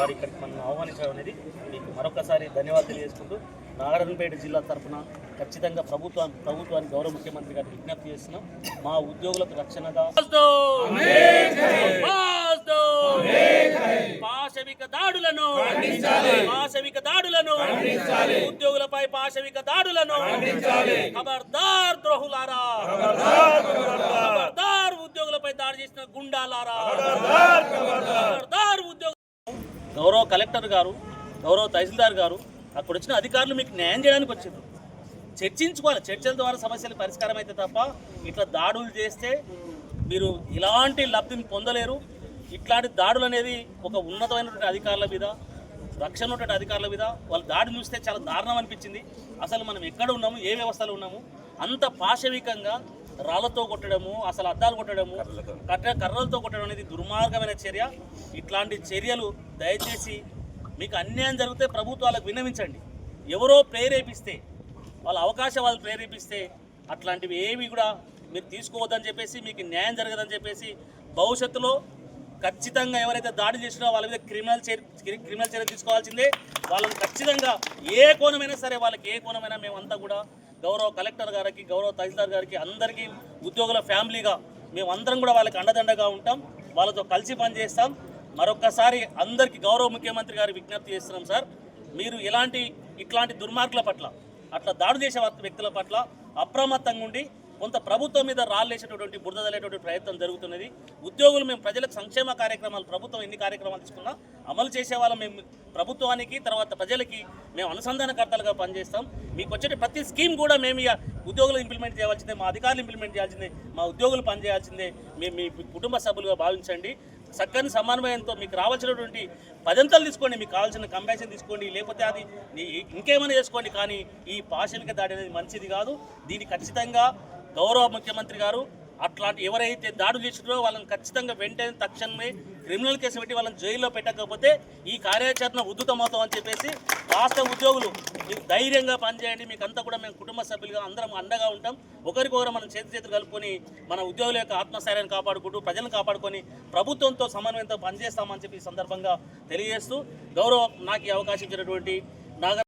మరి ఇక్కడికి మనం ఆహ్వానించడం అనేది మీకు మరొకసారి ధన్యవాదాలు తెలియజేసుకుంటూ నారాయణపేట జిల్లా తరఫున ఖచ్చితంగా ప్రభుత్వానికి గౌరవ ముఖ్యమంత్రి గారికి విజ్ఞప్తి చేస్తున్నాం. మా ఉద్యోగులకు రక్షణగా పాశవిక దాడులను ఉద్యోగులపై పాశవిక దాడులను ఖబర్దార్ ద్రోహులారా, ఖబర్దార్ ఉద్యోగులపై దాడి చేసిన గుండాలారా, ఖబర్దార్ ఉద్యోగులు. గౌరవ కలెక్టర్ గారు, గౌరవ తహసీల్దార్ గారు, అక్కడ వచ్చిన అధికారులు మీకు న్యాయం చేయడానికి వచ్చారు. చర్చించుకోవాలి, చర్చల ద్వారా సమస్యలు పరిష్కారం అయితే తప్ప ఇట్లా దాడులు చేస్తే మీరు ఇలాంటి లబ్ధిని పొందలేరు. ఇట్లాంటి దాడులు అనేది ఒక ఉన్నతమైనటువంటి అధికారుల మీద, రక్షణ ఉన్నటువంటి అధికారుల మీద వాళ్ళు దాడి చూస్తే చాలా దారుణం అనిపించింది. అసలు మనం ఎక్కడ ఉన్నాము, ఏ వ్యవస్థలో ఉన్నాము, అంత పాశవికంగా రాళ్లతో కొట్టడము, అసలు అద్దాలు కొట్టడము, కర్రలతో కొట్టడం అనేది దుర్మార్గమైన చర్య. ఇట్లాంటి చర్యలు దయచేసి మీకు అన్యాయం జరిగితే ప్రభుత్వాలకు విన్నవించండి. ఎవరో ప్రేరేపిస్తే, వాళ్ళ అవకాశవాదులు ప్రేరేపిస్తే అట్లాంటివి ఏవి కూడా మీరు తీసుకోవద్దని చెప్పేసి, మీకు న్యాయం జరగదని చెప్పేసి, భవిష్యత్తులో ఖచ్చితంగా ఎవరైతే దాడి చేసినా వాళ్ళ మీద క్రిమినల్ చర్య తీసుకోవాల్సిందే. వాళ్ళని ఖచ్చితంగా ఏ కోణమైనా సరే, వాళ్ళకి ఏ కోణమైనా మేమంతా కూడా గౌరవ కలెక్టర్ గారికి, గౌరవ తహసీల్దార్ గారికి, అందరికీ ఉద్యోగుల ఫ్యామిలీగా మేమందరం కూడా వాళ్ళకి అండదండగా ఉంటాం, వాళ్ళతో కలిసి పనిచేస్తాం. మరొక్కసారి అందరికీ గౌరవ ముఖ్యమంత్రి గారి విజ్ఞప్తి చేస్తున్నాం సార్, మీరు ఇట్లాంటి దుర్మార్గుల పట్ల, అట్లా దాడి చేసే వ్యక్తుల పట్ల అప్రమత్తంగా ఉండి కొంత ప్రభుత్వం మీద రాళ్ళేసేటటువంటి బురదలేటువంటి ప్రయత్నం జరుగుతున్నది. ఉద్యోగులు మేము ప్రజలకు సంక్షేమ కార్యక్రమాలు, ప్రభుత్వం ఎన్ని కార్యక్రమాలు తీసుకున్నా అమలు చేసేవాళ్ళం మేము. ప్రభుత్వానికి తర్వాత ప్రజలకి మేము అనుసంధానకర్తలుగా పనిచేస్తాం. మీకు వచ్చే ప్రతి స్కీమ్ కూడా మేము ఉద్యోగులు ఇంప్లిమెంట్ చేయాల్సిందే, మా అధికారులు ఇంప్లిమెంట్ చేయాల్సిందే, మా ఉద్యోగులు పనిచేయాల్సిందే. మేము మీ కుటుంబ సభ్యులుగా భావించండి. చక్కని సమన్వయంతో మీకు రావాల్సినటువంటి పదంతలు తీసుకోండి, మీకు కావాల్సిన కంపాషన్ తీసుకోండి, లేకపోతే అది ఇంకేమైనా చేసుకోండి. కానీ ఈ పాశవిక దాడి అనేది మంచిది కాదు. దీన్ని ఖచ్చితంగా గౌరవ ముఖ్యమంత్రి గారు అట్లాంటి ఎవరైతే దాడులు చేసినారో వాళ్ళని ఖచ్చితంగా వెంటనే తక్షణమే క్రిమినల్ కేసు పెట్టి వాళ్ళని జైల్లో పెట్టకపోతే ఈ కార్యాచరణ ఉద్ధృతమవుతాం అని చెప్పేసి రాష్ట్ర ఉద్యోగులు మీరు ధైర్యంగా పనిచేయండి. మీకంతా కూడా మేము కుటుంబ సభ్యులుగా అందరం అండగా ఉంటాం. ఒకరికొకరు మనం చేతులు కలుపుకొని మన ఉద్యోగుల యొక్క ఆత్మస్థైర్యాన్ని కాపాడుకుంటూ ప్రజలను కాపాడుకొని ప్రభుత్వంతో సమన్వయంతో పనిచేస్తామని చెప్పి ఈ సందర్భంగా తెలియజేస్తూ, గౌరవ నాకు ఈ అవకాశం ఇచ్చినటువంటి నాగర్